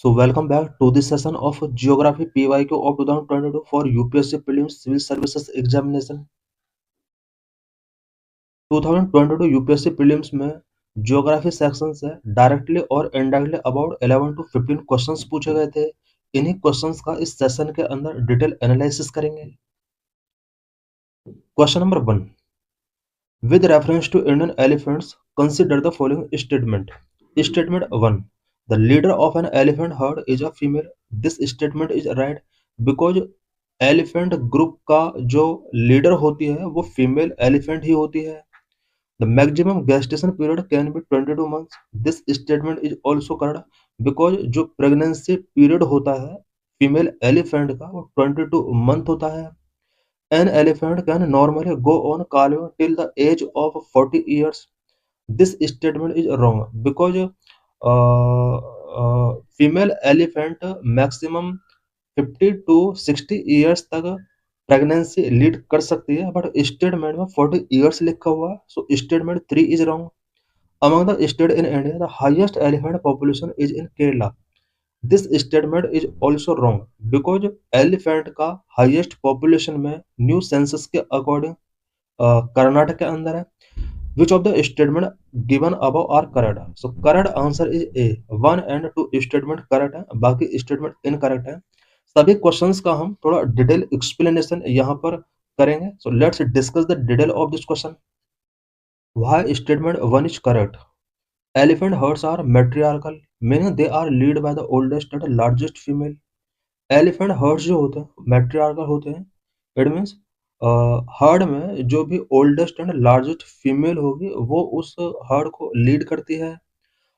So welcome back to this session of Geography PYQ of 2022 for UPSC Prelims Civil Services Examination। 2022 UPSC prelims में geography section से directly और indirectly about 11 to 15 questions पूछे गए थे। इन्हीं questions का इस सेशन के अंदर डिटेल एनालिसिस करेंगे। Question number 1, with reference to Indian elephants, consider the following statement. Statement 1. The leader of an elephant herd is a female. This statement is right because elephant group का जो leader होती है वो female elephant ही होती है। The maximum gestation period can be 22 months. This statement is also correct because जो pregnancy period होता है फीमेल एलिफेंट का वो 22 मंथ होता है। An elephant can normally go on calving till the age of 40 years. This statement is wrong because female elephant maximum 50 to 60 years तक pregnancy lead कर सकती है, बट स्टेटमेंट में 40 years लिखा हुआ है, so statement 3 is wrong. Among the state in India the highest elephant population is in Kerala. This statement is also wrong because elephant का highest population में न्यू सेंसस के अकॉर्डिंग कर्नाटक के अंदर है। Which of the statement given above are correct? So correct answer is A. 1 and 2 statement correct है, बाकी statement incorrect है। सभी क्वेश्चंस का हम थोड़ा डिटेल एक्सप्लेनेशन यहाँ पर करेंगे। सो let's discuss the detail of this question. Why statement 1 is correct? Elephant herds are matriarchal, meaning they are led by the oldest and largest female. Elephant herds जो होते हैं matriarchal होते हैं। इट मीन्स हर्ड में जो भी oldest and largest female होगी वो उस हर्ड को लीड करती है।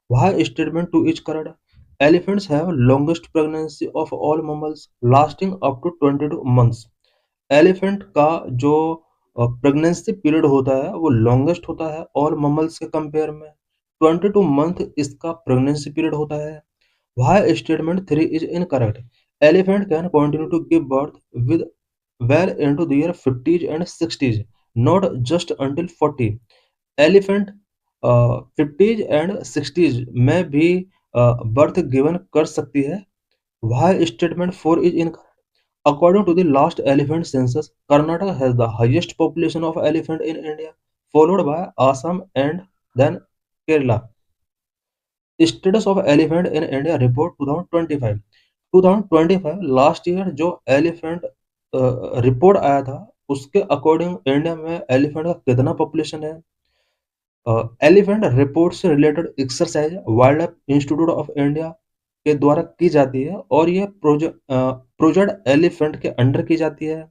Why statement 2 is correct? Elephants have longest pregnancy of all mammals, lasting up to 22 months. Elephant का जो प्रेगनेंसी पीरियड होता है वो लॉन्गेस्ट होता है और ममल्स के कंपेयर में। 22 मंथ इसका प्रेगनेंसी पीरियड होता है। Why statement 3 is incorrect? Elephant can continue to give birth with well into the year 50s and 60s, not just until 40। Elephant 50s and 60s में भी बर्थ गिवन कर सकती है। Why statement 4 is incorrect? According to the last elephant census, Karnataka has the highest population of elephant in India, followed by Assam and then Kerala. Status of elephant in India report 2025. 2025 last year जो elephant report आया था उसके according India में elephant का कितना population है? Elephant report से related exercise wild life institute of India के द्वारा की जाती है और ये प्रोजेक्ट एलिफेंट के अंडर की जाती है।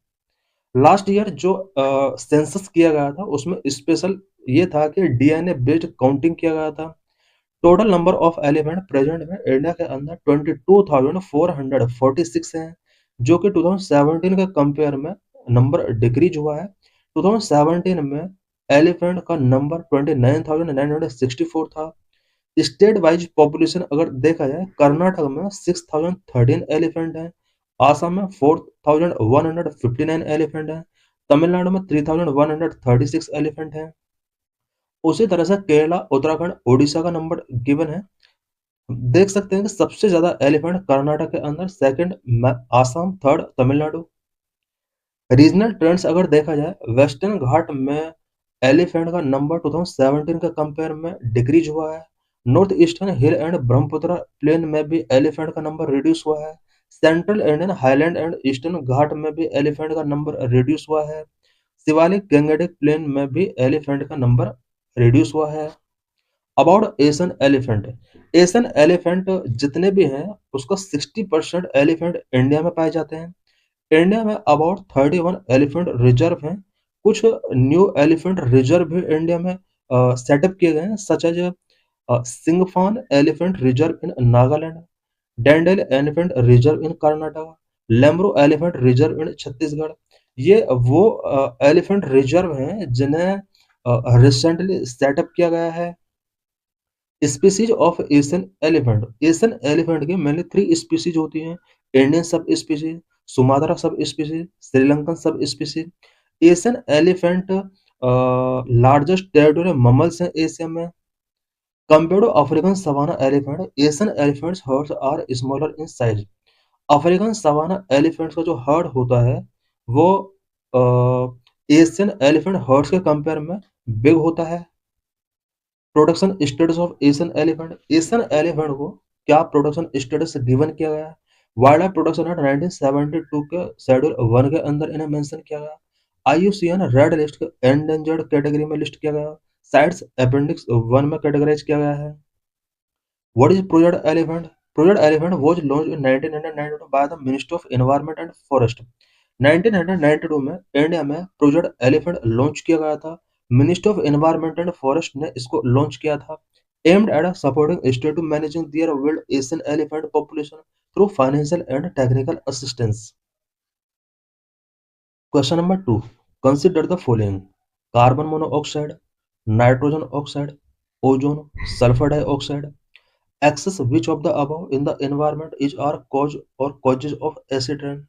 लास्ट ईयर जो सेंसस किया गया था उसमें स्पेशल ये था कि डीएनए बेस्ड काउंटिंग किया गया था। Total number of elephant present में इंडिया के अंदर 22,446 हैं, जो कि 2017 के कंपेयर में नंबर डिक्रीज हुआ है। 2017 में एलिफेंट का नंबर 29,964 था। स्टेट वाइज पॉपुलेशन अगर देखा जाए कर्नाटक में 6,013 एलिफेंट हैं, आसाम में 4,159 एलिफेंट हैं, तमिलनाडु में 3,136 एलिफेंट हैं। उसी तरह से केरला, उत्तराखंड, ओडिशा का नंबर गिवन है। देख सकते हैं कि सबसे ज्यादा एलिफेंट कर्नाटक के अंदर, second Assam, third Tamil Nadu. Regional trends अगर देखा जाए वेस्टर्न घाट में एलिफेंट का नंबर 2017 के कंपेयर में डिक्रीज हुआ है। North eastern hill and Brahmaputra plain में भी एलिफेंट का नंबर रिड्यूस हुआ है। Central Indian highland and eastern Ghat में भी एलिफेंट का नंबर रिड्यूस हुआ है। शिवालिक गैंगेटिक प्लेन में भी एलिफेंट का नंबर रिड्यूस हुआ है। About Asian elephant, Asian elephant जितने भी हैं उसका 60% एलिफेंट इंडिया में पाए जाते हैं। इंडिया में अबाउट 31 एलिफेंट रिजर्व हैं। कुछ न्यू एलिफेंट रिजर्व भी इंडिया में सेटअप किए गए हैं, such as Singphan elephant reserve in Nagaland, Dandeli elephant reserve in Karnataka, Lemru elephant reserve in Chhattisgarh. ये वो एलिफेंट रिजर्व हैं जिन्हें रिसेंटली सेटअप किया गया है। Species of Asian elephant, Asian elephant की मेनली 3 स्पीसीज होती हैं। Indian subspecies, Sumatra subspecies, Sri Lankan subspecies. Asian elephant largest territorial mammals हैं एशिया में। Compared to African savanna elephant, Asian elephants herds are smaller in size. African savanna elephants का जो herd होता है वो Asian elephant herds के compare में big होता है। Production status of Asian elephant को क्या प्रोडक्शन स्टेटस गिवन किया गया है? वाइल्ड लाइफ प्रोडक्शन एक्ट 1972 के शेड्यूल 1 के अंदर इन्हें मेंशन किया गया। आईयूसीएन रेड लिस्ट के एंडेंजर्ड कैटेगरी में लिस्ट किया गया। साइट्स अपेंडिक्स 1 में कैटेगराइज किया गया है। What is Project Elephant? Project Elephant was launched in 1992 by the Ministry of Environment and Forest. 1992 में इंडिया में प्रोजेक्ट एलिफेंट लॉन्च किया गया था। Ministry of environment and forest ने इसको लॉन्च किया था। Aimed at supporting state to managing their wild Asian elephant population through financial and technical assistance. Question number 2, consider the following: carbon monoxide, nitrogen oxide, ozone, sulphur dioxide. Excess which of the above in the environment is are cause or causes of acid rain?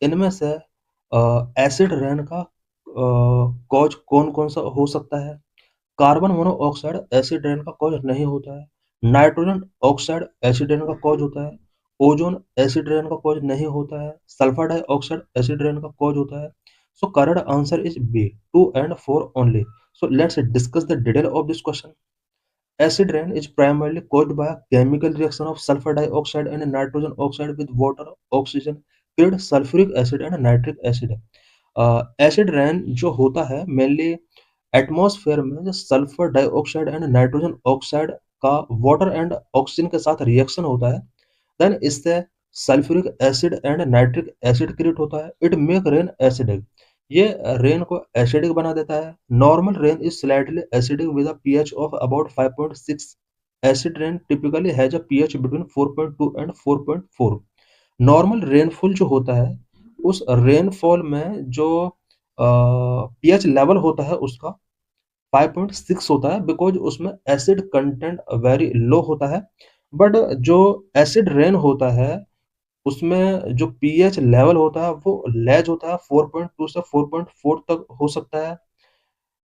इनमें से acid rain का cause कौन कौन सा हो सकता है? Carbon monoxide acid rain का कॉज नहीं होता है। नाइट्रोजन ऑक्साइड एसिड रेन का कॉज होता है। ओजोन एसिड रेन का कॉज नहीं होता है। सल्फर डाइऑक्साइड एसिड रेन का कॉज होता है। So correct answer is B, 2 and 4 only. So let's discuss the detail of this question. Acid rain is primarily caused by a chemical reaction of sulfur dioxide and nitrogen oxide with water, oxygen, create sulfuric acid and nitric acid. Acid rain जो होता है mainly atmosphere में जो sulphur dioxide and nitrogen oxide का water and oxygen के साथ reaction होता है, देन इससे sulphuric acid and nitric acid create होता है। इट मेक रेन एसिडिक, ये रेन को एसिडिक बना देता है। Normal rain is slightly acidic with a pH of about 5.6। Acid rain typically has a pH between 4.2 and 4.4। Normal rainfall जो होता है उस रेनफॉल में जो पीएच लेवल होता है उसका 5.6 होता है, बिकॉज उसमें एसिड कंटेंट वेरी लो होता है। बट जो एसिड रेन होता है उसमें जो पीएच लेवल होता है वो लेज होता है, 4.2 से 4.4 तक हो सकता है।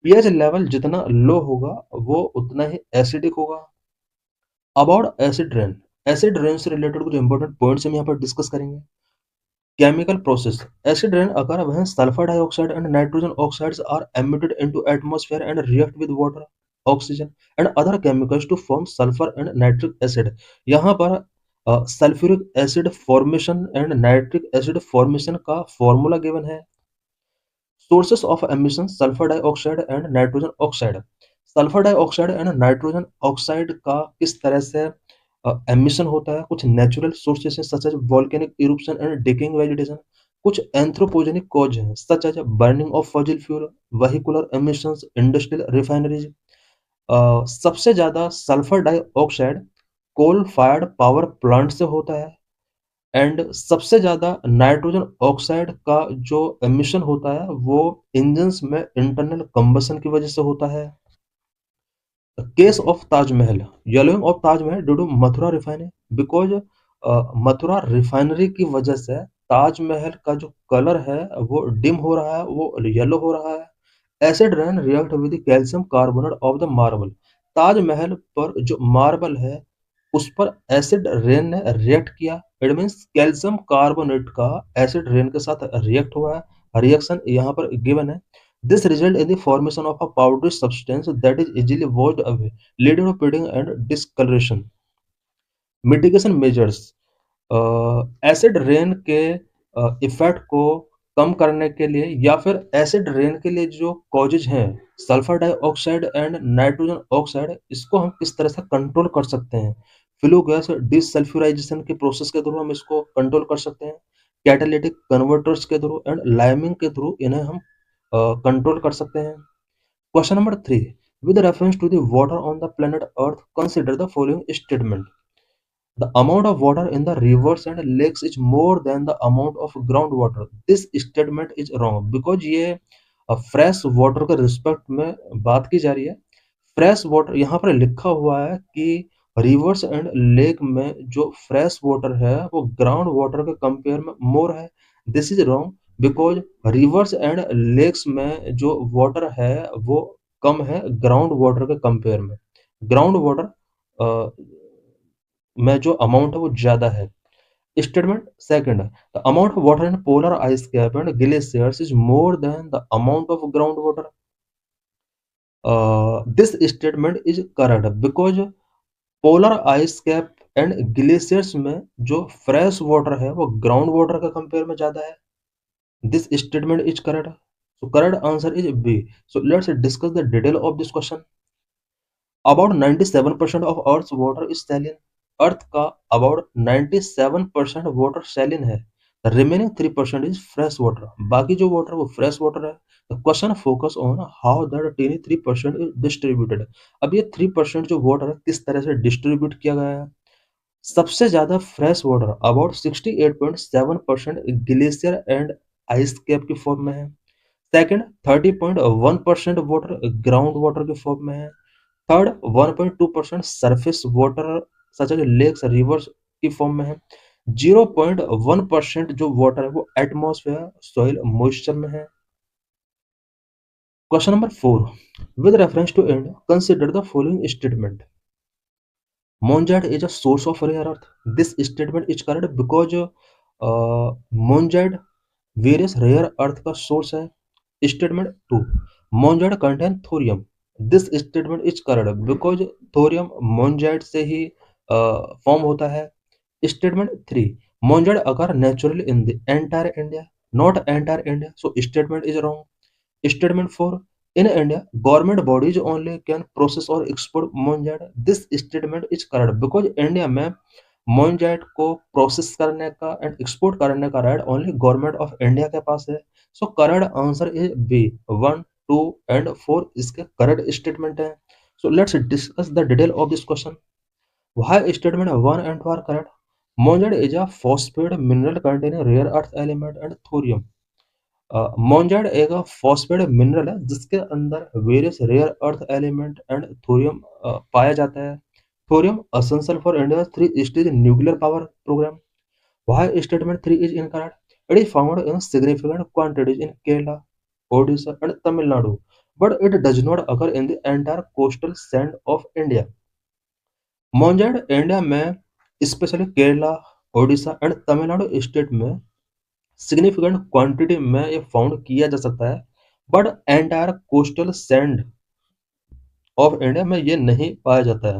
पीएच लेवल जितना लो होगा वो उतना ही एसिडिक होगा। अबाउट एसिड रेन से रिलेटेड कुछ इंपॉर्टेंट पॉइंट्स हम यहाँ पर डिस्कस करेंगे। Chemical process: acid rain occur when sulfur dioxide and nitrogen oxides are emitted into atmosphere and react with water, oxygen and other chemicals to form sulfur and nitric acid. यहाँ पर sulphuric acid formation and nitric acid formation का formula given है। Sources of emission: sulphur dioxide and nitrogen oxide. Sulphur dioxide and nitrogen oxide का किस तरह से emission होता है? कुछ नेचुरल सोर्सेस हैं such as volcanic eruption and decaying vegetation. कुछ एंथ्रोपोजेनिक कॉज हैं such as burning of fossil fuel, vehicular emissions, industrial refineries. सबसे ज्यादा sulphur dioxide coal fired power plant से होता है। एंड सबसे ज्यादा नाइट्रोजन ऑक्साइड का जो एमिशन होता है वो इंजन्स में इंटरनल कंबशन की वजह से होता है। Case of Taj Mahal: yellowing of Taj Mahal due to Mathura refinery, because Mathura refinery की वजह से ताजमहल का जो कलर है वो डिम हो रहा है, वो येलो हो रहा है। Acid rain react with calcium carbonate of the marble. Taj Mahal पर जो मार्बल है उस पर एसिड रेन ने रिएक्ट किया। इट मीन्स कैल्शियम कार्बोनेट का एसिड रेन के साथ रिएक्ट हुआ है। रिएक्शन यहाँ पर गिवन है। This result in the formation of a powdery substance that is easily washed away, leading to pitting and discoloration. Mitigation measures: acid rain के effect को कम करने के लिए या फिर एसिड रेन के लिए जो कॉजेज हैं sulphur dioxide and nitrogen oxide, इसको हम किस तरह से कंट्रोल कर सकते हैं? फ्लू गैस डिसल्फ्यूराइजेशन के प्रोसेस के थ्रू हम इसको कंट्रोल कर सकते हैं। कैटालिटिक कन्वर्टर्स के थ्रू एंड लाइमिंग के थ्रू इन्हें हम कंट्रोल कर सकते हैं। Question number 3, with reference to the water on the planet Earth consider the following statement: The amount of water in the rivers and lakes is more than the amount of groundwater. This statement is wrong because ये fresh water के respect में बात की जा रही है। Fresh water यहाँ पर लिखा हुआ है कि रिवर्स एंड लेक में जो फ्रेश वाटर है वो ग्राउंड वाटर के कंपेयर में मोर है। This is wrong because rivers and lakes में जो वाटर है वो कम है ग्राउंड वाटर के कंपेयर में। ग्राउंड वाटर में जो अमाउंट है वो ज्यादा है। Statement second, the amount of water in polar ice cap and glaciers is more than the amount of ground water. This statement is correct because polar ice cap and glaciers में जो fresh water है वो ground water के compare में ज्यादा है। This statement is correct, so correct answer is B. So let's discuss the detail of this question. About 97% of Earth's water is saline. Earth का about 97% water saline है। The remaining 3% is fresh water. बाकी जो water वो fresh water है। The question focus on how that tiny 3% is distributed. अब ये 3% जो water है किस तरह से डिस्ट्रीब्यूट किया गया है। सबसे ज्यादा fresh water about 68.7% glacier and ice cap की फॉर्म में है। सेकंड 30.1% वाटर ग्राउंड वाटर की फॉर्म में है। Third 1.2% surface water such as lakes rivers की फॉर्म में है। 0.1% जो वाटर है वो एटमॉस्फेयर सॉइल मॉइस्चर में है। Question number 4, with reference to and consider the following statement. Monazite is a source of rare earth. This statement is correct because Monazite various rare earth का source है। Statement 2, Monazite contain thorium. This statement is correct because thorium Monazite से ही form होता है। Statement 3, Monazite occur naturally in the entire India, not entire India. So statement is wrong. Statement 4, in India, government bodies only can process or export monazite. This statement is correct because India में monazite को process करने का and export करने का right only government of India के पास है। So correct answer is B. 1, 2 and 4 इसके करेक्ट स्टेटमेंट है। So let's discuss the detail of this question. Why statement 1 and 2 are correct? Monazite is a phosphate mineral containing rare earth element and thorium. Monazite एक phosphate mineral है जिसके अंदर various rare earth element and thorium पाया जाता है। Thorium essential for India 3 stage nuclear power programme. Why statement 3 is incorrect? It is found in significant quantities in Kerala, Odisha and Tamil Nadu, but it does not occur in the entire coastal sand of India. Monazite India में specially Kerala, Odisha and Tamil Nadu state में significant quantity में ये found किया जा सकता है, but entire coastal sand of India में ये नहीं पाया जाता है।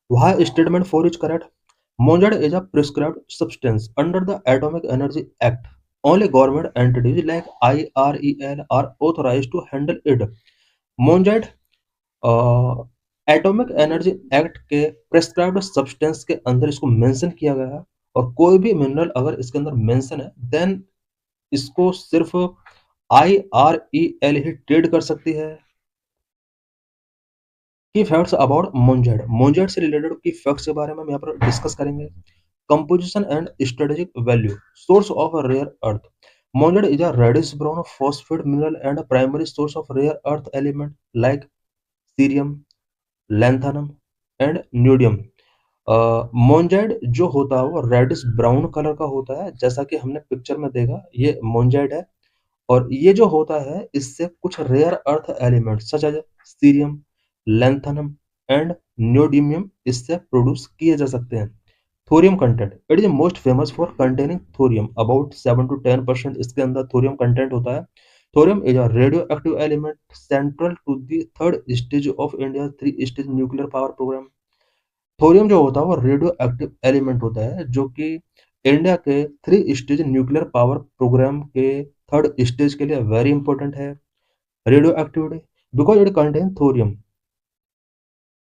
Why statement 4 is correct? Monazite is a prescribed substance under the atomic energy act. Only government entities like IREL are authorised to handle it. Monazite atomic energy act के prescribed substance के अंदर इसको मेंशन किया गया है, और कोई भी मिनरल अगर इसके अंदर मेंशन है देन इसको सिर्फ IREL ही ट्रेड कर सकती है। की फैक्ट्स अबाउट मोनजाइट। मोनजाइट से रिलेटेड की फैक्ट्स के बारे में हम यहाँ पर डिस्कस करेंगे। Composition and strategic value. Source of rare earth. Monazite is a reddish brown phosphate mineral and primary source of rare earth element like cerium, lanthanum and neodymium. Monazite जो होता है वो रेडिश ब्राउन कलर का होता है, जैसा कि हमने पिक्चर में देखा ये मोनजाइट है। और ये जो होता है इससे कुछ rare earth element such as cerium, lanthanum and neodymium इससे प्रोड्यूस किए जा सकते हैं। Thorium content. It is most famous for containing thorium, about 7 to 10% इसके अंदर थोरियम कंटेंट होता है। Thorium is a radioactive element central to the third stage of India 3 stage nuclear power programme. Thorium जो होता है वो radio active element होता है जो कि इंडिया के 3 स्टेज न्यूक्लियर पावर प्रोग्राम के थर्ड स्टेज के लिए वेरी इंपॉर्टेंट है। Radioactivity because it contain thorium.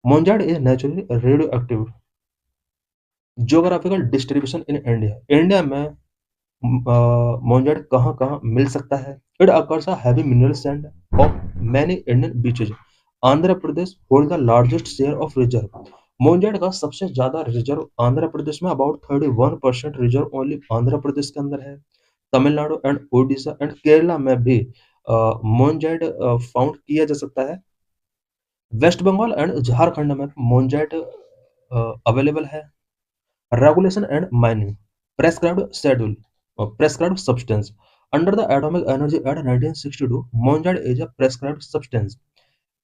Monazite is naturally radioactive. Geographical distribution in India. India में मोनजाइट कहाँ कहाँ मिल सकता है? It occurs a heavy mineral sand of many Indian beaches. Andhra Pradesh hold the largest share of reserve. Monazite का सबसे ज्यादा reserve Andhra Pradesh में about 31% reserve only Andhra Pradesh के अंदर है। तमिलनाडु एंड ओडिशा एंड केरला में भी मोनजाइट फाउंड किया जा सकता है। वेस्ट बंगाल एंड झारखंड में मोनजाइट अवेलेबल है। Regulation and mining. Prescribed schedule, prescribed substance. Under the atomic energy act 1962 monazite is a prescribed substance.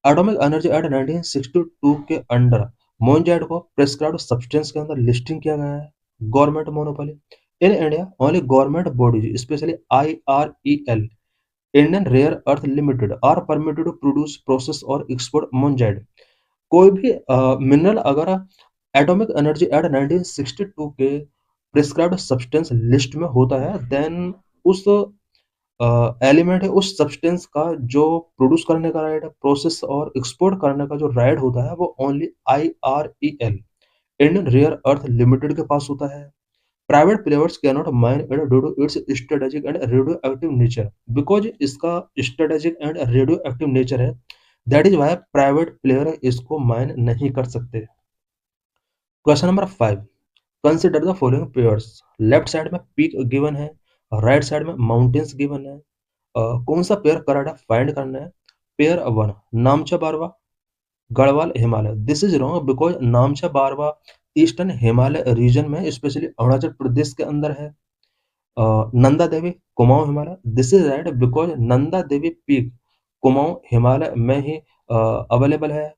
Atomic energy act 1962 के अंडर मोनजैड को प्रिस्क्राइब्ड सब्सटेंस के अंदर लिस्टिंग किया गया है। Government monopoly in India only government bodies specially IREL Indian rare earth limited are permitted to produce process और export monazite. कोई भी मिनरल अगर एटॉमिक एनर्जी एट 1962 के प्रिस्क्राइब्ड सब्सटेंस लिस्ट में होता है देन उस एलिमेंट है उस सब्सटेंस का जो प्रोड्यूस करने का राइट है प्रोसेस और एक्सपोर्ट करने का जो राइट होता है वो only IREL Indian rare earth limited के पास होता है। Private players can not mine it due to its strategic and radioactive nature because इसका strategic and radioactive nature है that is why private player इसको mine नहीं कर सकते। Question number 5 consider the following pairs. Left side में peak given है, right side में mountains given है। कौन सा पेयर करेक्ट है फाइंड करना है। Pair 1 Namcha Barwa Garhwal Himalaya. This is wrong because Namcha Barwa eastern Himalaya region में स्पेशली अरुणाचल प्रदेश के अंदर है। Nanda Devi Kumaon Himalaya. This is right because Nanda Devi peak Kumaon Himalaya में ही अवेलेबल है।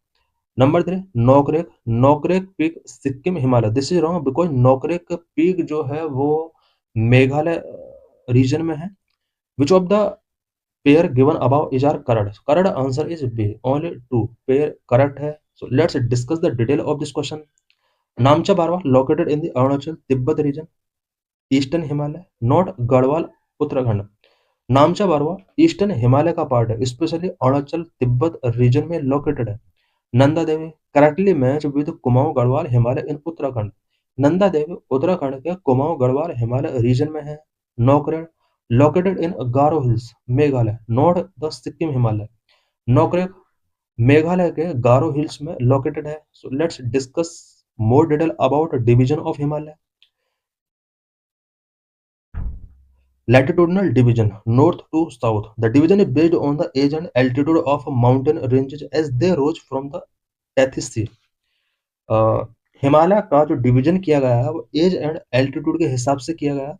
Number 3 Nokrek Nokrek peak Sikkim Himalaya. This is wrong because Nokrek peak जो है वो मेघालय रीजन में है। Which of the pair given above is are correct. Correct answer is B only 2 pair correct है। So let's discuss the detail of this question. Namcha Barwa located in the Arunachal Tibet region eastern Himalaya not Garhwal Uttarakhand. Namcha Barwa eastern Himalaya का part है specially Arunachal Tibet region में located है। Nanda Devi correctly match with Kumaon Garhwal Himalaya in Uttarakhand. Nanda Devi Uttarakhand के Kumaon Garhwal Himalaya region में है। Nokrek located in Garo hills Meghalaya not the Sikkim Himalaya. Nokrek Meghalaya के गारो hills में located है। So let's discuss more detail about division of Himalaya. Latitudinal division north to south. The division is based on the age and altitude of mountain ranges as they rose from the Tethys Sea. Himalaya का जो division किया गया है वो as and altitude के हिसाब से किया गया है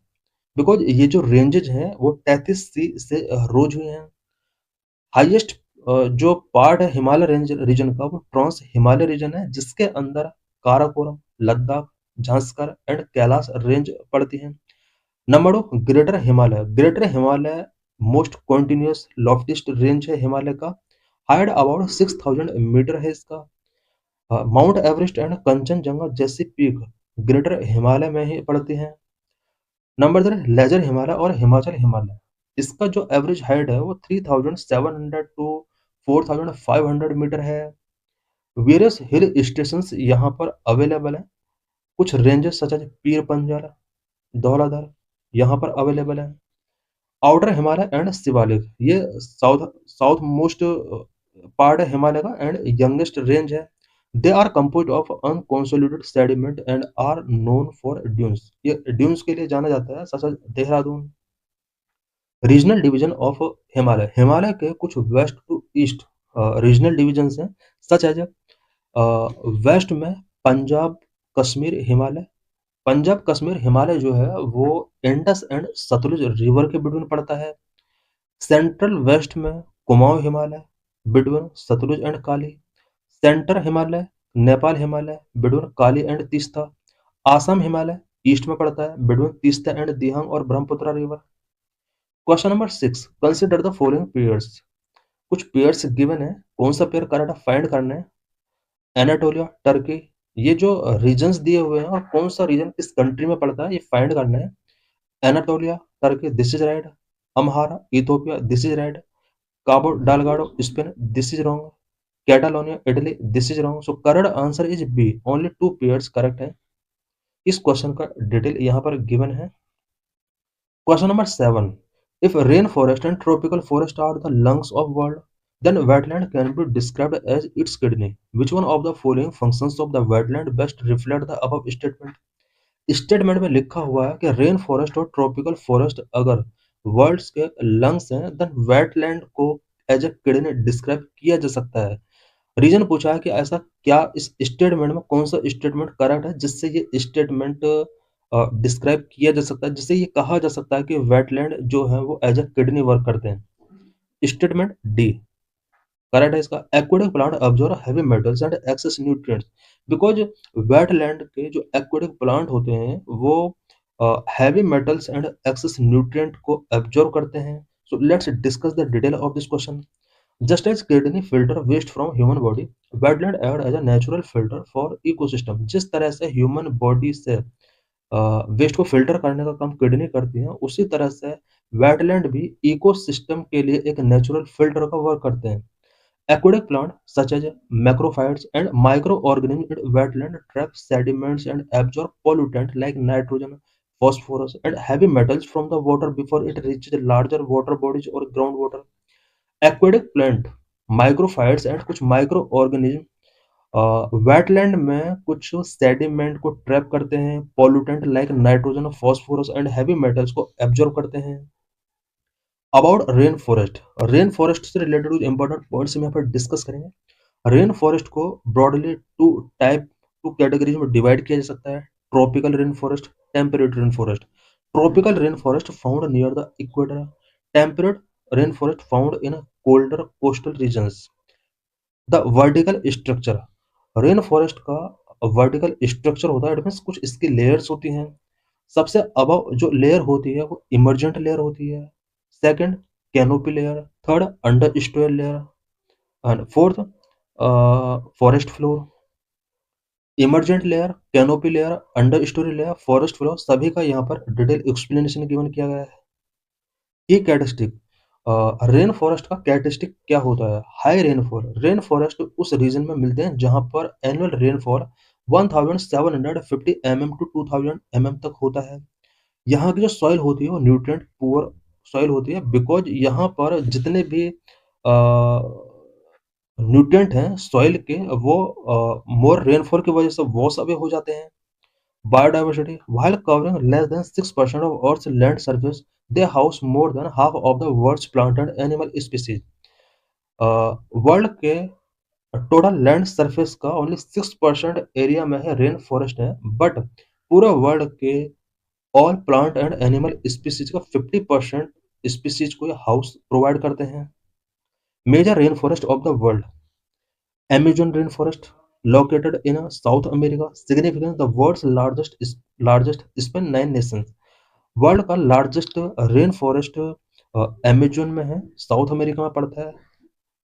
बिकॉज ये जो रेंजेज हैं वो टेथिस सी से रोज हुए हैं। हाईएस्ट जो पार्ट है हिमालय रेंज रीजन का वो ट्रांस हिमालय रीजन है जिसके अंदर काराकोरम लद्दाख झांस्कर एंड कैलाश रेंज पड़ती है। Number 2 greater Himalaya most continuous loftiest range है हिमालय का। हाइट अबाउट 6000 मीटर है इसका। माउंट एवरेस्ट एंड कंचनजंगा जैसी पीक ग्रेटर हिमालय में ही पड़ती हैं। नंबर 3 लेजर हिमालय और हिमाचल हिमालय। इसका जो एवरेज हाइट है वो 3700 टू 4500 मीटर है। वेरियस हिल स्टेशंस यहाँ पर अवेलेबल है। कुछ ranges such as Pir Panjal Dhauladhar यहाँ पर अवेलेबल है। आउटर हिमालय एंड शिवालिक ये साउथ मोस्ट पार्ट है हिमालय का एंड यंगेस्ट रेंज है। They are composed of unconsolidated sediment and are known for dunes. ये ड्यून्स के लिए जाना जाता है such as Dehradun. Regional division of Himalaya Himalaya के कुछ west to east regional division हैं सच एज वेस्ट में पंजाब कश्मीर हिमालय। पंजाब कश्मीर हिमालय जो है वो इंडस एंड सतलुज रिवर के बिटवीन पड़ता है। सेंट्रल वेस्ट में Kumaon Himalaya between Sutlej and Kali. Centre Himalaya Nepal Himalaya between Kali and Teesta. Assam Himalaya east में पड़ता है बिटवीन तीस्ता एंड दिहांग और Brahmaputra river. Question number 6 consider the following pairs. कुछ पेयर्स गिवन है कौन सा पेयर करेक्ट फाइंड करना है। एनाटोलिया टर्की ये जो रीजन्स दिए हुए हैं और कौन सा रीजन किस कंट्री में पड़ता है ये फाइंड करना है। Anatolia Turkey this is right. Amhara Ethiopia this is right. Cabo Delgado Spain this is wrong. Catalonia Italy this is wrong. So correct answer is B only 2 pairs correct है। इस question का detail यहाँ पर given है। Question number 7 if rain forest and tropical forest are the lungs of world then wetland can be described as its kidney. Which one of the following functions of the wetland best reflect the above statement? Statement में लिखा हुआ है कि rain forest और tropical forest अगर world's के lungs हैं then wetland को एज ए किडनी डिस्क्राइब किया जा सकता है। रीजन पूछा है कि ऐसा क्या इस स्टेटमेंट में कौन सा स्टेटमेंट करेक्ट है जिससे ये स्टेटमेंट डिस्क्राइब किया जा सकता है जिससे ये कहा जा सकता है कि वेटलैंड जो है वो एज ए किडनी वर्क करते हैं। स्टेटमेंट डी करेक्ट है इसका। Aquatic plant absorb heavy metals and excess nutrients, because wetland के जो एक्वेटिक प्लांट होते हैं वो heavy metals and excess nutrient को एब्जॉर्ब करते हैं। So let's discuss the detail of this question. Just as kidney filter waste from human body, wetland act as a natural filter for ecosystem. जिस तरह से human body से waste को filter करने का काम किडनी करती है, उसी तरह से वेटलैंड भी इकोसिस्टम के लिए एक नेचुरल फिल्टर का वर्क करते हैं। Aquatic plants such as macrophytes and microorganisms in wetland trap sediments and absorb pollutants like nitrogen, phosphorus, and heavy metals from the water before it reaches larger water bodies or groundwater. Aquatic plant, microphytes and कुछ microorganisms wetland में कुछ sediment को trap करते हैं, pollutant like nitrogen, phosphorus and heavy metals को absorb करते हैं। About rain forest, rain forest से रिलेटेड कुछ इंपॉर्टेंट पॉइंट्स हम यहाँ पर डिस्कस करेंगे। रेन फॉरेस्ट को ब्रॉडली टू कैटेगरीज में डिवाइड किया जा सकता है। Tropical rain forest, temperate rain forest. Tropical rain forest found near the equator, temperate rain forest found in colder coastal regions. The vertical structure, rain forest का vertical structure होता है, it means कुछ इसकी layers होती हैं। सबसे above जो layer होती है वो इमर्जेंट लेयर होती है, second canopy layer, third understorey layer and fourth forest floor. Emergent layer, canopy layer, understorey layer, forest floor, सभी का यहाँ पर डिटेल एक्सप्लेनेशन गिवन किया गया है। की कैरेक्टरिस्टिक, रेन फॉरेस्ट का कैरेक्टरिस्टिक क्या होता है? हाई रेनफॉल, रेन फॉरेस्ट उस रीजन में मिलते हैं जहां पर annual rainfall 1750 mm to 2000 mm तक होता है। यहाँ की जो सॉइल होती है वो न्यूट्रिएंट पुअर सॉइल होती है, बिकॉज यहाँ पर जितने भी न्यूट्रिएंट हैं सॉइल के वो मोर रेनफॉल की वजह से वॉश अवे हो जाते हैं। Biodiversity, while covering less than 6% of Earth's land surface, they house more than half of the world's plant and animal species. World के टोटल लैंड सरफेस का ओनली 6% एरिया में है रेन फॉरेस्ट है, but पूरे world के all plant and animal species का 50% species को ये हाउस प्रोवाइड करते हैं। Major rain forest of the world, Amazon rainforest located in South America, significant the world's largest span 9 nations। World का largest rain forest Amazon में है, south America में पड़ता है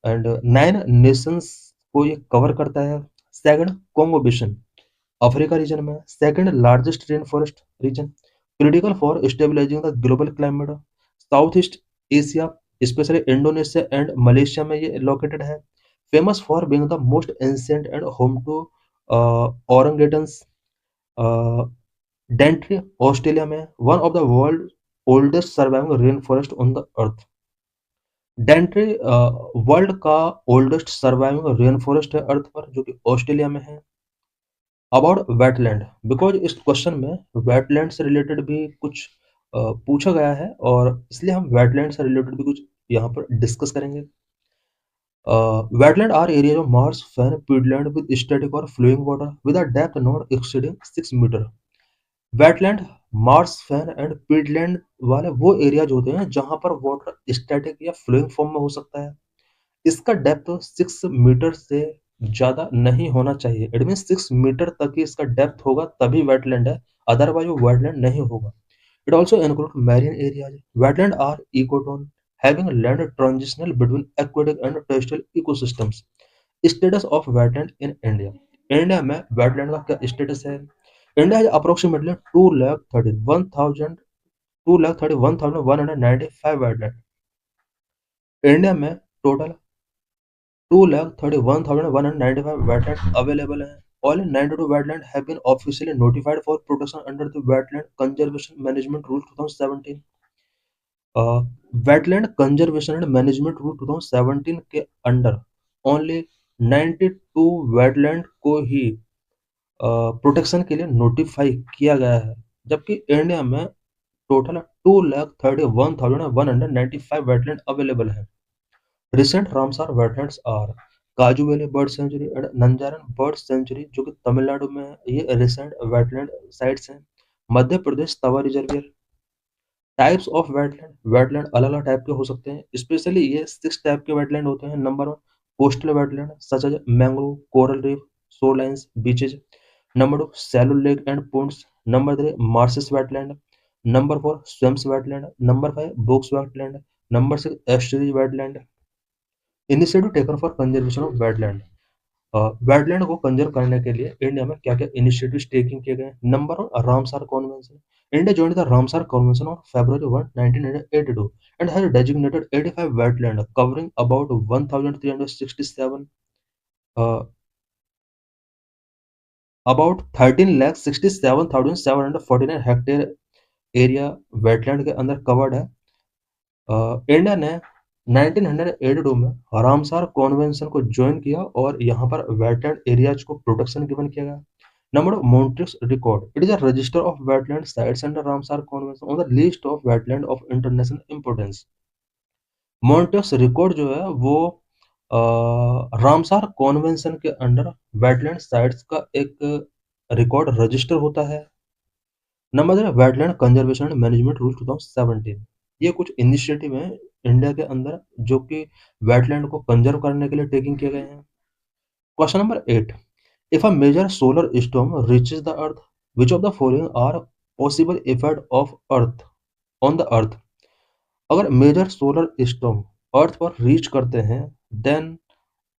एंड 9 नेशंस को ये कवर करता है। Second Congo basin, Africa region में second largest rain forest region, critical for stabilising the global climate. South east Asia specially Indonesia and Malaysia में ये लोकेटेड है। Famous for being the most ancient and home to orangutans. Daintree Australia में one of the world oldest surviving rain forest on the earth. Daintree world का oldest surviving rain forest है earth पर, जो कि Australia में है। About wetland, because इस question में वेटलैंड से रिलेटेड भी कुछ पूछा गया है और इसलिए हम वेटलैंड से रिलेटेड भी कुछ यहाँ पर डिस्कस करेंगे। Wetland are areas of marsh, fen, peatland with static or flowing water with a depth not exceeding 6 metre. Wetland, marsh, fen and peatland वाले वो एरियाज होते हैं जहां पर वाटर स्टैटिक या फ्लोइंग फॉर्म में हो सकता है। इसका डेप्थ 6 मीटर से ज्यादा नहीं होना चाहिए, इट मीन 6 मीटर तक ही इसका डेप्थ होगा तभी वेटलैंड है, अदरवाइज वो वेटलैंड नहीं होगा। It also includes marine areas. Wetlands are ecotone, having land transitional between aquatic and terrestrial ecosystems. Status of wetland in India. India में वेटलैंड का क्या स्टेटस है? इंडिया है अप्रोक्सीमेटली 2,31,195 वेटलैंड। इंडिया में टोटल 2,31,195 वेटलैंड अवेलेबल हैं। Only 92 wetlands have been officially notified for protection under the Wetland Conservation Management Rule 2017। Wetland conservation and management rule 2017 के under only 92 wetland को ही protection के लिए notify किया गया है, जबकि इंडिया में टोटल 2,31,195 वेटलैंड अवेलेबल है। Recent Ramsar wetlands are Kazhuveli bird sanctuary and Nanjarayan bird sanctuary, जो कि तमिलनाडु में है। ये रिसेंट वेटलैंड साइट्स हैं। Madhya Pradesh Tawa reservoir. Types of wetland, wetland अलग अलग टाइप के हो सकते हैं, स्पेशली ये 6 टाइप के वेटलैंड होते हैं। Number 1 coastal wetland such as mangrove, coral reef, shorelines, beaches. Number two, shallow lake and ponds. Number three, marshes wetland. Number four, swamps wetland. Number five, brooks wetland. Number six, estuary wetland. Initiative taken for conservation of wetland. Wetland को conserve करने के लिए India में क्या क्या initiative taking किए गए? Number one, Ramsar convention. India joined the Ramsar Convention on February 1, 1982 and has designated 85 wetland covering about 1,367 uh, about 13,67,749 hectare area wetland के अंदर कवर्ड है। इंडिया ने 1982 में रामसार कॉन्वेंशन को ज्वाइन किया और यहाँ पर वेटलैंड एरियाज को प्रोटेक्शन गिवन किया गया। Number Montreux record, it is a resistor of wetland sites under Ramsar convention on the list of wetland of international importance. Montreux record जो है वो रामसार कॉन्वेंशन के अंडर वेटलैंड साइट्स का एक record register होता है। Number 3, wetland conservation and management rule 2017। ये कुछ इनिशिएटिव हैं इंडिया के अंदर जो कि वेटलैंड को कंजर्व करने के लिए टेकिंग किए गए हैं। Question number 8, if a major solar storm reaches the Earth, which of the following are possible effect of Earth on the Earth? अगर मेजर सोलर स्टॉर्म अर्थ पर रीच करते हैं देन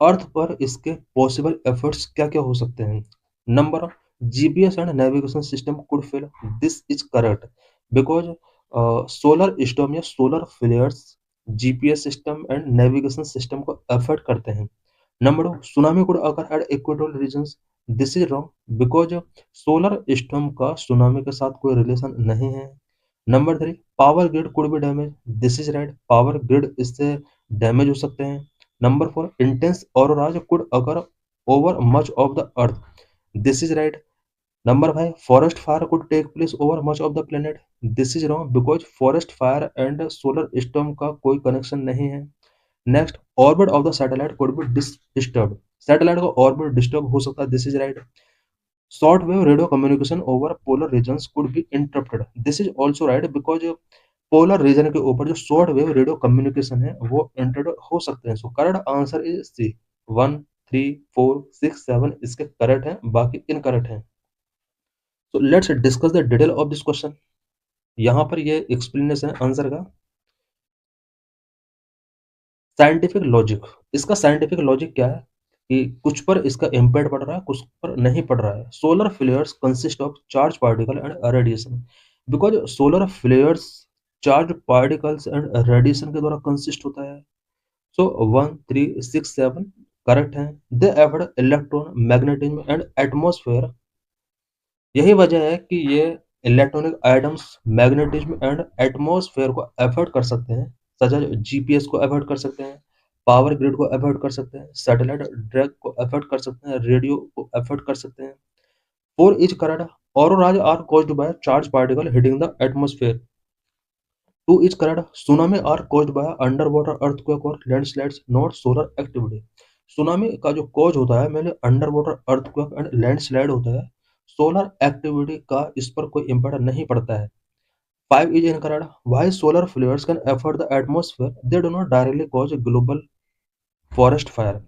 अर्थ पर इसके पॉसिबल एफर्ट्स क्या क्या हो सकते हैं? Number, GPS and navigation system could fail, this is correct because solar storm या solar flares GPS system and navigation system को अफेक्ट करते हैं। Number 2, tsunami could occur at equatorial regions, this is wrong because solar storm का tsunami के साथ कोई relation नहीं है। Number 3, power grid could be damage, this is right, power grid इससे डैमेज हो सकते हैं। Number 4, intense auroras could occur over much of the earth, this is right. Number 5, forest fire could take place over much of the planet, this is wrong because forest fire and solar storm का कोई connection नहीं है। Next, orbit of the satellite could be disturbed, satellite का orbit disturb हो सकता है, this is right. Short wave radio communication over polar regions could be interrupted, this is also right because polar region के ऊपर जो short wave radio communication है वो इंटरड हो सकते हैं। So correct answer is C, 1, 3, 4, 6, 7 इसके करेक्ट हैं, बाकी इनकरेक्ट हैं। So let's discuss the detail of this question. यहाँ पर ये एक्सप्लेनेशन है आंसर का। साइंटिफिक लॉजिक, इसका साइंटिफिक लॉजिक क्या है कि कुछ पर इसका इम्पैक्ट पड़ रहा है, कुछ पर नहीं पड़ रहा है। Solar flares consist of charge particle and radiation, because solar flares charge particles and radiation के द्वारा कंसिस्ट होता है। सो 1, 3, 6, 7 करेक्ट है। They affect electron, magnetism and atmosphere, यही वजह है कि ये electronic items magnetism and atmosphere को अफेक्ट कर सकते हैं, सच एज जीपीएस को अफेक्ट कर सकते हैं, पावर ग्रिड को अफेक्ट कर सकते हैं, सैटेलाइट ड्रैग को अफेक्ट कर सकते हैं, रेडियो को अफेक्ट कर सकते हैं। Four is correct, auroras are caused by charge particle hitting the atmosphere. 2 is correct. Tsunami are caused by underwater earthquake or landslides, not solar activity. Tsunami का जो कॉज होता है mainly under water earthquake and landslide होता है, solar activity का इस पर कोई इम्पैक्ट नहीं पड़ता है। 5 is incorrect. Why solar flares can affect the atmosphere? They do not directly cause global forest fire.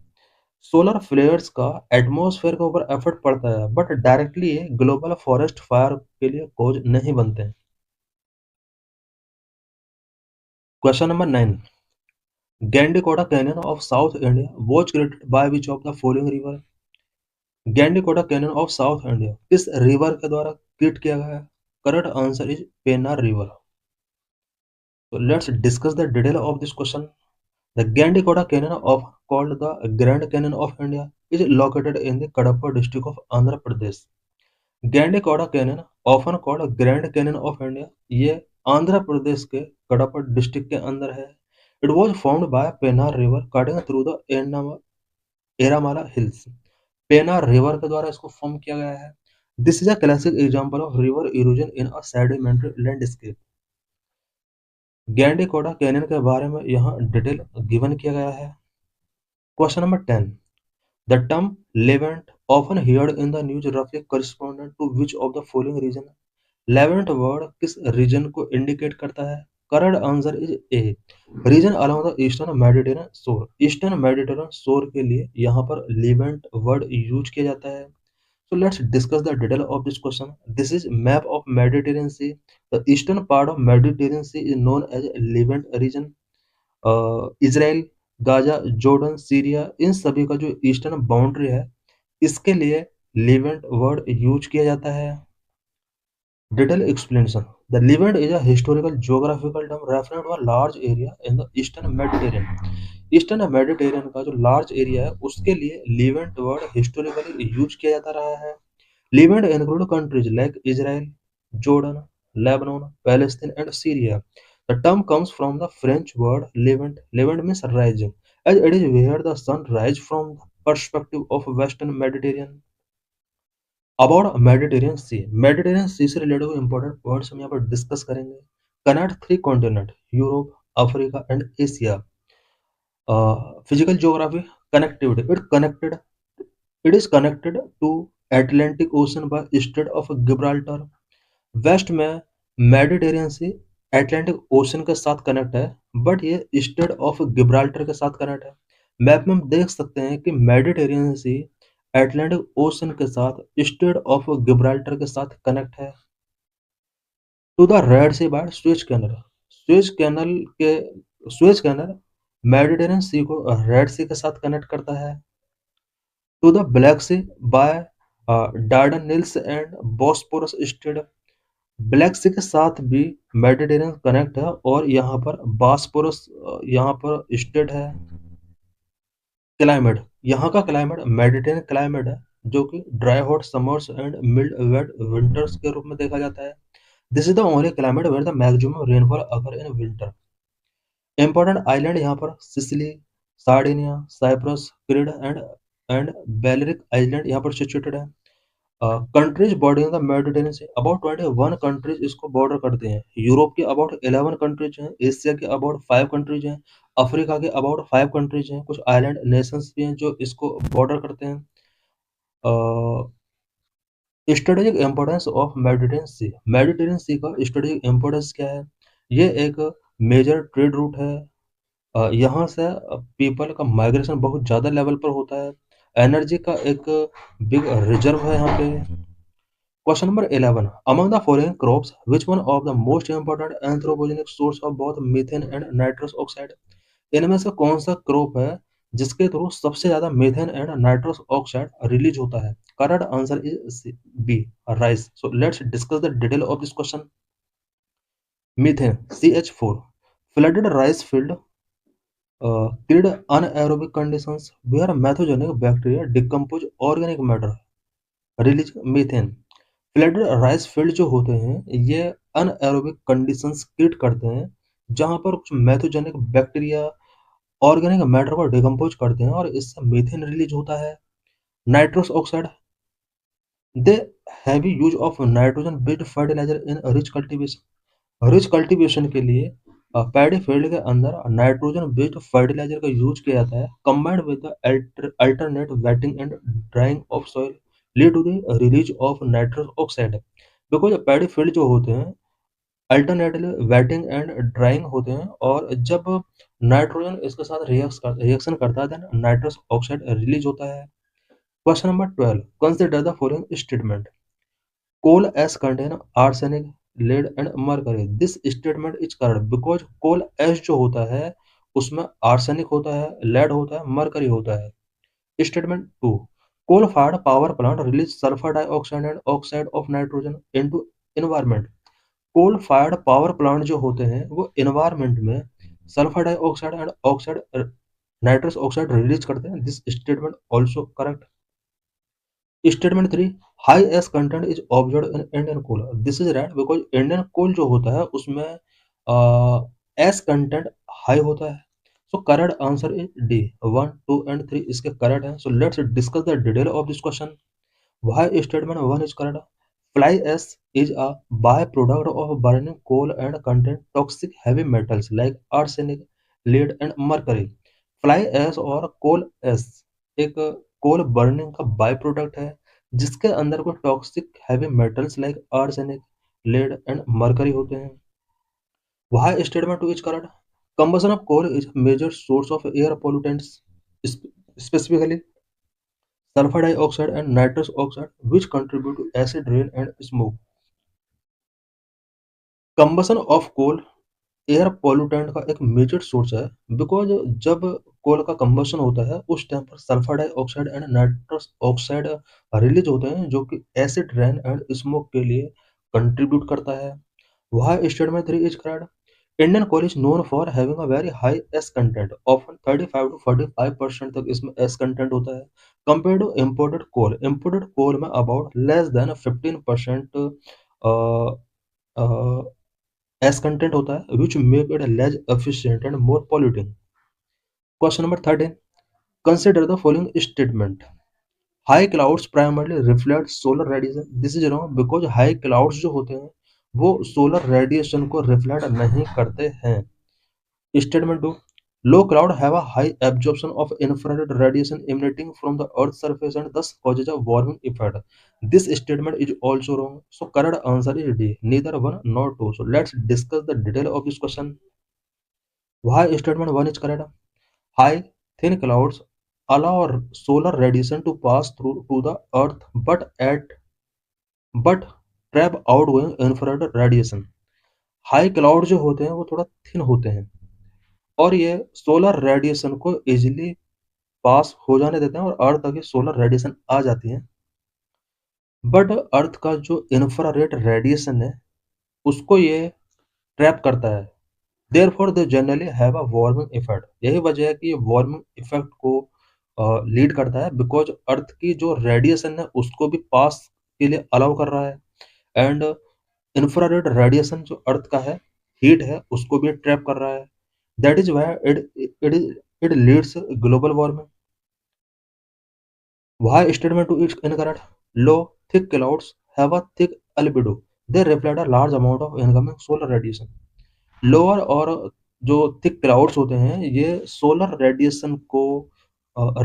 Solar flares का एटमॉस्फेयर के ऊपर इफेक्ट पड़ता है बट डायरेक्टली ये ग्लोबल फॉरेस्ट फायर के लिए कॉज नहीं बनते हैं। Question number 9, Gandikota Canyon of South India was created by which of the following river? Gandikota Canyon of South India किस रिवर के द्वारा क्रिएट किया गया है? Correct answer is Pennar river. So let's discuss the detail of this question. The Gandikota Canyon of called the Grand Canyon of India is located in the Kadapa district of Andhra Pradesh. Gandikota Canyon often called Grand Canyon of India ये आंध्र प्रदेश के Kadapa district के अंदर है। It was formed by Pennar River cutting through the Erramala hills. Pennar river के द्वारा इसको form किया गया है। This is a classic example of river erosion in a sedimentary landscape. Gandikota canyon के बारे में यहाँ डिटेल गिवन किया गया है। Question number 10, the term Levant often heard in the news रफली correspondent to which of the following region? Levant word किस region को इंडिकेट करता है? Correct answer is A. Reason along the eastern Mediterranean शोर, eastern Mediterranean शोर के लिए यहाँ पर लिवेंट वर्ड यूज किया जाता है। So let's discuss the detail of this question. This is map of Mediterranean Sea. The eastern part of Mediterranean Sea is known as Levant region. Israel, Gaza, Jordan, Syria, इन सभी का जो eastern boundary है, इसके लिए Leivand word use किया जाता है। Detail explanation. The Levant is a historical geographical term referring to a large area in the eastern Mediterranean. Eastern Mediterranean का जो लार्ज एरिया है उसके लिए लिवेंट वर्ड हिस्टोरिकली यूज किया जाता रहा है। Levant include countries like Israel, Jordan, Lebanon, Palestine, and Syria. The term comes from the French word Levant. Levant means rising, as it is where the sun rises from the perspective of Western Mediterranean. About Mediterranean Sea से related कोई important points हम यहाँ पर discuss करेंगे। Connect three continent, Europe, Africa, and Asia. Physical geography, connectivity. It is connected to Atlantic Ocean by Strait of Gibraltar. West में Mediterranean sea Atlantic ocean के साथ connect है, बट ये स्टेट ऑफ गिब्राल्टर के साथ connect है। Map में हम देख सकते हैं कि मेडिटेरियन सी अटलांटिक ओशन के साथ स्टेट ऑफ गिब्राल्टर के साथ कनेक्ट है। To the Red Sea by Suez Canal, Suez Canal Mediterranean Sea को रेड सी के साथ कनेक्ट करता है। To the Black Sea by Dardanelles and Bosporus strait, Black Sea के साथ भी मेडिटेरियन कनेक्ट है और यहाँ पर बास्पोरस यहाँ पर स्टेट है। क्लाइमेट, यहाँ का क्लाइमेट मेडिटेरियन क्लाइमेट है जो कि dry hot summers and mild wet winters के रूप में देखा जाता है। This is the only climate where the maximum rainfall occur in winter. Important island यहाँ पर Sicily, Sardinia, Cyprus, Crete and Balearic island यहाँ पर सिचुएटेड है। Countries bordering the Mediterranean Sea, about 21 countries इसको बॉर्डर करते हैं। यूरोप के about 11 countries हैं, एशिया के अबाउट 5 कंट्रीज हैं, अफ्रीका के अबाउट 5 कंट्रीज हैं, कुछ आइलैंड नेशंस भी हैं जो इसको बॉर्डर करते हैं। स्ट्रेटेजिक इंपॉर्टेंस ऑफ मेडिटेरियन सी का स्ट्रेटेजिक इंपॉर्टेंस क्या है? ये एक मेजर ट्रेड रूट है। यहाँ से पीपल का माइग्रेशन बहुत ज़्यादा लेवल पर होता है। एनर्जी का एक बिग रिजर्व है यहाँ पे। Question number 11. Among the following crops, which one of the most important anthropogenic source of both methane and nitrous oxide? इनमें से कौन सा क्रॉप है जिसके थ्रू सबसे ज्यादा methane and nitrous oxide release होता है? Correct answer is B, rice. So let's discuss the detail of this question. Methane CH4, flooded rice field create anaerobic conditions where methogenic bacteria decompose organic matter, release methane. Flooded rice field जो होते हैं ये anaerobic conditions create करते हैं जहां पर कुछ methanogenic bacteria organic matter को डिकम्पोज करते हैं और इससे मीथेन रिलीज होता है। Nitrous oxide, they heavy use of nitrogen based fertiliser in rice cultivation. Rice cultivation के लिए पैडी फील्ड के अंदर नाइट्रोजन बेस्ड फर्टिलाइजर का यूज किया जाता है combined with the alternate wetting and drying of soil lead to the release of nitrous oxide. Because paddy field जो होते हैं अल्टरनेटली वेटिंग एंड ड्राइंग होते हैं और जब नाइट्रोजन इसके साथ रिएक्शन करता है देन नाइट्रस ऑक्साइड रिलीज होता है। Question number 12, consider the following statement. Coal ash contain arsenic, lead and mercury. This statement is correct because coal ash जो होता है उसमें आर्सेनिक होता है, लेड होता है, मरकरी होता है। Statement 2, coal fired power plant release sulphur dioxide and oxide of nitrogen into environment. Coal fired power plant जो होते हैं वो एनवायरनमेंट में sulphur dioxide and oxide nitrous oxide release करते हैं। This statement also correct. Statement 3, high ash content is observed in Indian coal. This is right because Indian coal जो होता है उसमें एस कंटेंट हाई होता है। So correct answer is D, 1, 2 and 3 इसके correct हैं। So let's discuss the detail of this question. Why statement 1 is correct? Fly ash is a byproduct of burning coal and contain toxic heavy metals like arsenic, lead and mercury. Fly ash और coal ash एक coal burning का by product है जिसके अंदर कोई toxic heavy metals like arsenic, lead and mercury होते हैं। Why statement to is correct? Combustion of coal is a major source of air pollutants, specifically sulfur dioxide and nitrous oxide, which contribute to acid rain and smoke. Combustion of coal air pollutant का एक major source है because जब कोल का combustion होता है उस time पर sulphur dioxide and nitrous oxide release होते हैं जो कि एसिड रेन एंड स्मोक के लिए कंट्रीब्यूट करता है। वह statement 3 is correct. Indian coal is known for having a very high ash content, often 35 to 45% तक इसमें एस कंटेंट होता है compare to imported coal. Imported coal में about less than 15% ash content होता है which make it less efficient and more polluting. Question number 13, consider the following statement. High clouds primarily reflect solar radiation, this is wrong because high clouds जो होते हैं वो solar radiation को reflect नहीं करते हैं। Statement 2, low cloud have a high absorption of infrared radiation emanating from the earth's surface and thus causes a warming effect. This statement is also wrong, so correct answer is D, neither one nor two. So let's discuss the detail of this question. Why statement 1 is correct? High thin clouds allow solar radiation to pass through to the earth but trap outgoing infrared radiation. High cloud जो होते हैं वो थोड़ा thin होते हैं और ये solar radiation को इजीली पास हो जाने देते हैं और अर्थ तक ये सोलर रेडिएशन आ जाती है। बट अर्थ का जो इंफ्रारेड रेडिएशन है उसको ये ट्रैप करता है। Therefore they generally have a warming effect. यही वजह है कि ये वार्मिंग इफेक्ट को लीड करता है बिकॉज अर्थ की जो रेडिएशन है उसको भी पास के लिए अलाउ कर रहा है एंड इंफ्रारेड रेडिएशन जो अर्थ का है हीट है उसको भी ट्रैप कर रहा है। That is why it leads global warming. Why statement 2 is incorrect? Low, thick clouds have a thick albedo. They reflect a large amount of incoming solar radiation. Lower और जो थिक क्लाउड्स होते हैं ये solar radiation को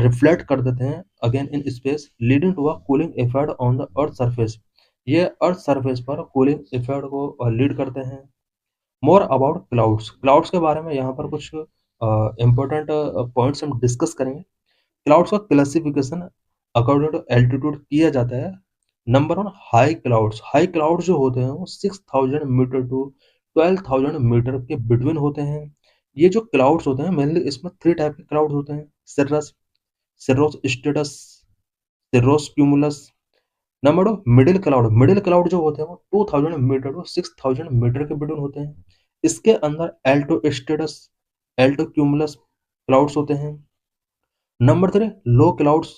reflect कर देते हैं again in space leading to a cooling effect on the Earth surface. ये अर्थ सरफेस पर कूलिंग इफेक्ट को लीड करते हैं। मोर अबाउट क्लाउड्स, क्लाउड्स के बारे में यहाँ पर कुछ इंपॉर्टेंट पॉइंट्स हम डिस्कस करेंगे। क्लाउड्स का क्लासिफिकेशन अकॉर्डिंग टू एल्टीट्यूड किया जाता है। Number one, high clouds. High clouds जो होते हैं वो 6000 मीटर टू 12000 मीटर के बिटवीन होते हैं। ये जो क्लाउड्स होते हैं मेनली इसमें 3 टाइप के क्लाउड्स होते हैं, cirrus, cirrostratus, cirrocumulus. Number two, middle cloud. Middle cloud जो होते हैं वो 2000 मीटर टू 6000 मीटर के बिटवीन होते हैं। इसके अंदर altostratus, altocumulus clouds होते हैं। नंबर 3, लो क्लाउड्स,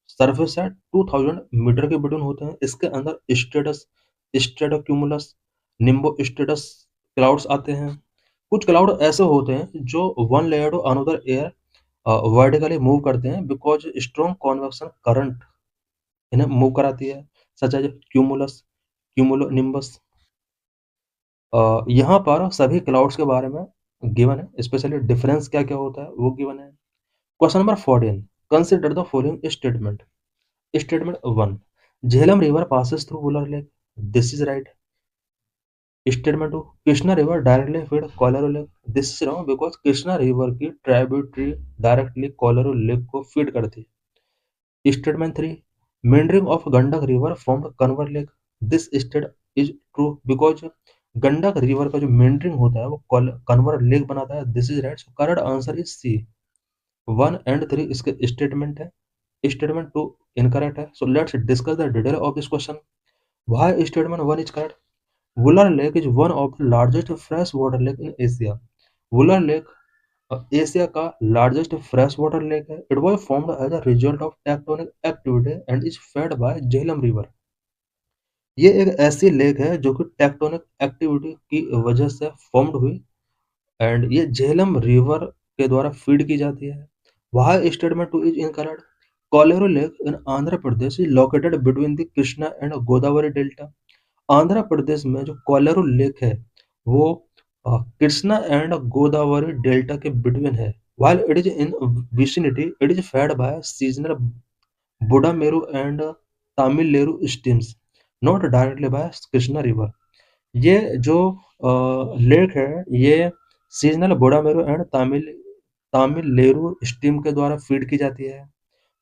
सरफेस है 2000 मीटर के बिटवीन होते हैं। इसके अंदर स्ट्रेटस, स्ट्रेटोक्यूमुलस, निम्बो स्ट्रेटस क्लाउड्स आते हैं। कुछ क्लाउड ऐसे होते हैं जो one layer to another air vertically move करते हैं बिकॉज स्ट्रॉन्ग कॉन्वेक्शन करंट इन्हें मूव कराती है, सच एज क्यूमुलस, क्यूमुलोनिम्बस। यहाँ पर सभी क्लाउड्स के बारे में गिवन है, स्पेशली डिफरेंस क्या क्या होता है वो गिवन है। Question number 14, consider the following statement. Statement 1, Jhelum river passes through Wular Lake. This is right. Statement 2, Krishna river directly feed Kolero Lake. This is wrong because Krishna river की tributary directly Kolero Lake को feed करती है। Statement 3, meandering of Gandak river formed Kanwar Lake. This state is true because Gandak river का जो meandering होता है वो Kanwar lake बनाता है। This is right. Correct answer is C. 1 and 3 इसके स्टेटमेंट है। Statement 2 incorrect है। So let's discuss the detail of this question. Why statement 1 is correct? Wular Lake is one of the largest freshwater lake in Asia. Wular Lake Asia का largest fresh water lake है। It was formed as a result of tectonic activity and is fed by Jhelum river. ये एक ऐसी lake है जो कि tectonic activity की वजह से फॉर्म्ड हुई एंड ये झेलम रिवर के द्वारा फीड की जाती है। Why statement 2 is incorrect? Kolero Lake in Andhra Pradesh is located between the Krishna and Godavari Delta. Andhra Pradesh में जो कोलेरो लेक है वो कृष्णा एंड गोदावरी डेल्टा के बिटवीन है। While it is in vicinity, it is fed by seasonal Budameru and Tamileru streams, not directly by Krishna River. ये जो lake है ये seasonal Budameru and Tammileru stream के द्वारा फीड की जाती है।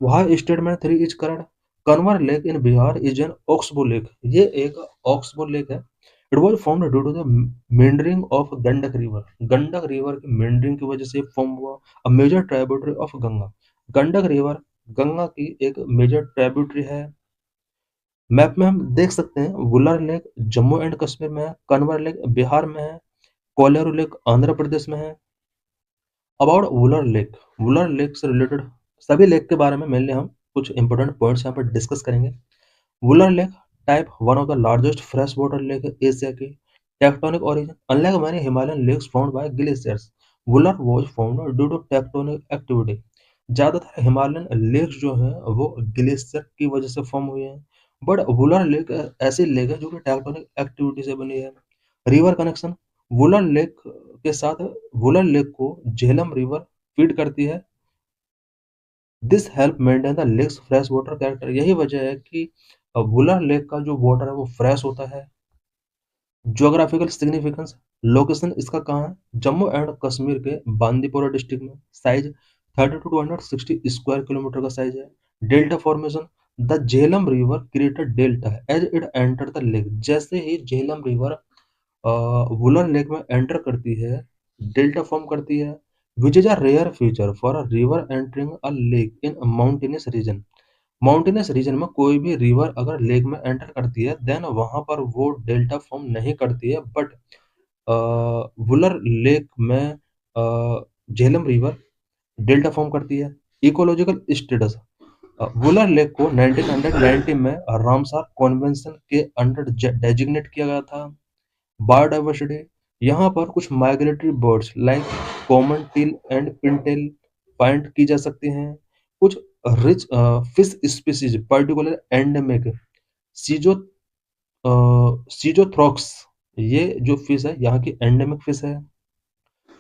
वहाँ statement 3 is correct. Kanwar lake in Bihar is an oxbow lake. ये एक ऑक्सबो लेक है। It was formed due to the meandering of Gandak river. Gandak river की मेंडरिंग की वजह से फॉर्म हुआ। A major tributary of Ganga. Gandak river Ganga की एक मेजर ट्राइब्यूटरी है। मैप में हम देख सकते हैं वुलर लेक जम्मू एंड कश्मीर में है, कन्वर लेक बिहार में है, कोलेरू लेक आंध्र प्रदेश में है। अबाउट वुलर लेक से रिलेटेड सभी लेक के बारे में मेनली हम कुछ इंपॉर्टेंट पॉइंट्स यहाँ पर डिस्कस करेंगे। Wular lake type one of the largest fresh water lake Asia की। Tectonic origin unlike many Himalayan lakes formed by glaciers, Wular was formed due to tectonic activity। ज्यादातर हिमालयन लेक्स जो हैं वो glacier की वजह से फॉर्म हुए हैं, बट वुलर लेक ऐसी लेक है जो कि टेक्टोनिक एक्टिविटी से बनी है। रिवर कनेक्शन वुलर लेक के साथ वुलर लेक को झेलम रिवर फीड करती है। This help maintain the lakes fresh water character. यही वजह है कि वुलर लेक का जो वाटर है वो फ्रेश होता है। ज्योग्राफिकल सिग्निफिकेंस लोकेशन इसका कहाँ है? जम्मू एंड कश्मीर के बांदीपोरा डिस्ट्रिक्ट में। साइज 30 टू 260 स्क्वायर किलोमीटर का साइज है। Delta formation the Jhelum river created delta as it enter the lake. जैसे ही झेलम रिवर वुलर लेक में एंटर करती है डेल्टा फॉर्म करती है, which is a rare feature for a river entering a lake in mountainous region. Mountainous region में कोई भी रिवर अगर लेक में एंटर करती है देन वहां पर वो डेल्टा फॉर्म नहीं करती है, बट वुलर लेक में झेलम रिवर डेल्टा फॉर्म करती है। इकोलॉजिकल स्टेटस वुलर लेक को 1990 में रामसार कॉन्वेंशन के अंडर डेजिग्नेट किया गया था। बायोडाइवर्सिटी यहाँ पर कुछ migratory birds like common teal and pintail find की जा सकती हैं। कुछ rich fish species particular endemic सीजो सीजोथ्रॉक्स, ये जो फिश है यहाँ की एंडेमिक फिश है।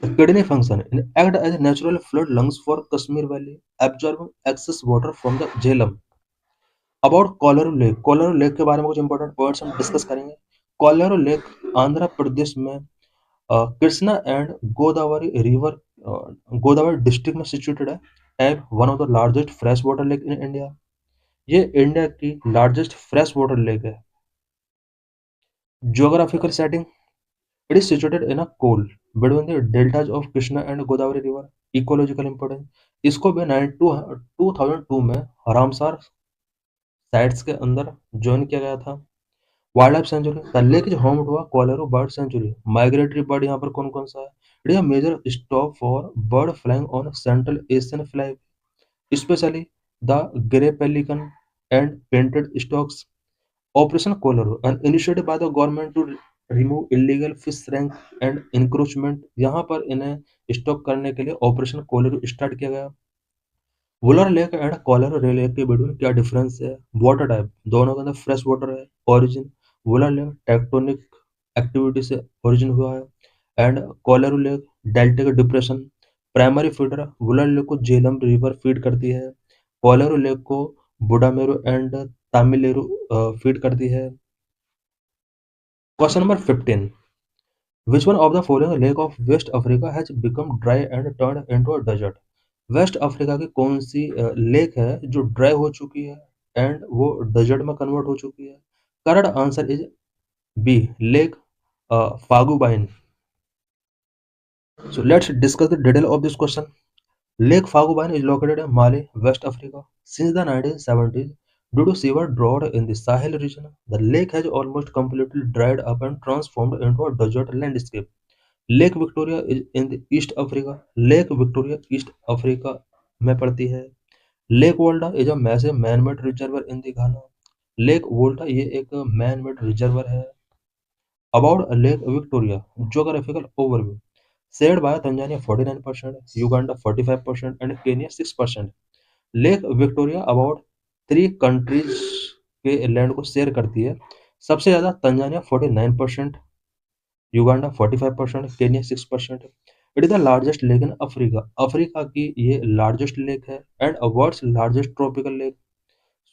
Kidney function act as a natural flood lungs for Kashmir Valley, absorbing excess water from the Jhelum। About Kolleru lake के बारे में कुछ इंपॉर्टेंट पॉइंट्स हम डिस्कस करेंगे। कोलेरू लेक आंध्र प्रदेश में Krishna and Godavari river Godavari district में सिचुएटेड है। Type one of the largest fresh water lake in India. ये इंडिया की लार्जेस्ट फ्रेश वाटर लेक है। Geographical setting it is situated in a col between the deltas of Krishna and Godavari river. Ecological importance इसको भी 2002 में Ramsar sites के अंदर join किया गया था। Wildlife sanctuary the lake is home to a Kolleru bird sanctuary. Migratory bird यहाँ पर कौन कौन सा है? It is a major stop for bird flying on central Asian fly, especially the grey pelican and painted storks। Operation Kolero, an initiative by the government to remove illegal fish rank and encroachment। यहाँ पर इन्हें stop करने के लिए operation Coleiro start किया गया। Wular lake and Kolleru lake के बीच में क्या डिफरेंस है? वाटर टाइप दोनों के अंदर फ्रेश वाटर है। Origin Wular lake tectonic activity से ओरिजिन हुआ है and Kolleru lake deltaic depression. Primary feeder Wular lake को झेलम रिवर फीड करती है। कोलेरो लेक को बुडामेरू एंड तामिलेरू फीड करती है। Question number 15 which one of the following lake of West Africa has become dry and turn into a desert. West Africa की कौन सी lake है जो ड्राई हो चुकी है एंड वो डेजर्ट में कन्वर्ट हो चुकी है? Correct answer is B lake Faguibine. So let's discuss the detail of this question. Lake Fagubain is located in Mali, West Africa. Since the 1970s, due to severe drought in the Sahel region, the lake has almost completely dried up and transformed into a desert landscape. Lake Victoria is in the East Africa. Lake Victoria East Africa में पड़ती है। Lake Volta is a massive man made reservoir in the Ghana. Lake Volta ये एक man made reservoir है। About lake Victoria geographical overview shared by Tanzania 49%, Uganda 45% and Kenya 6%। Lake Victoria about 3 countries के land को share करती है। सबसे ज्यादा Tanzania 49%, Uganda 45%, Kenya 6%। It is the largest lake in Africa. Africa की ये लार्जेस्ट लेक है and world's largest tropical lake.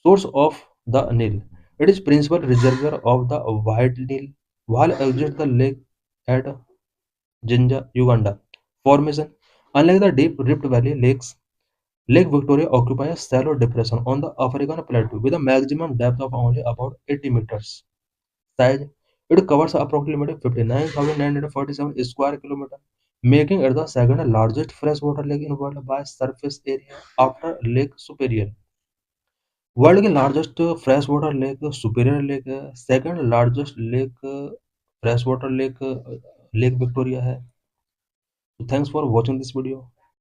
Source of the Nile it is principal reservoir of the White Nile. while exit the lake at Jinja, Uganda. Formation. Unlike the deep Rift Valley lakes, Lake Victoria occupies a shallow depression on the African plateau with a maximum depth of only about 80 meters. Size. It covers approximately 59,947 square kilometers, making it the second largest freshwater lake in the world by surface area after Lake Superior. World के largest fresh water lake Superior lake है, second largest lake fresh water lake lake Victoria है। Thanks for watching this video.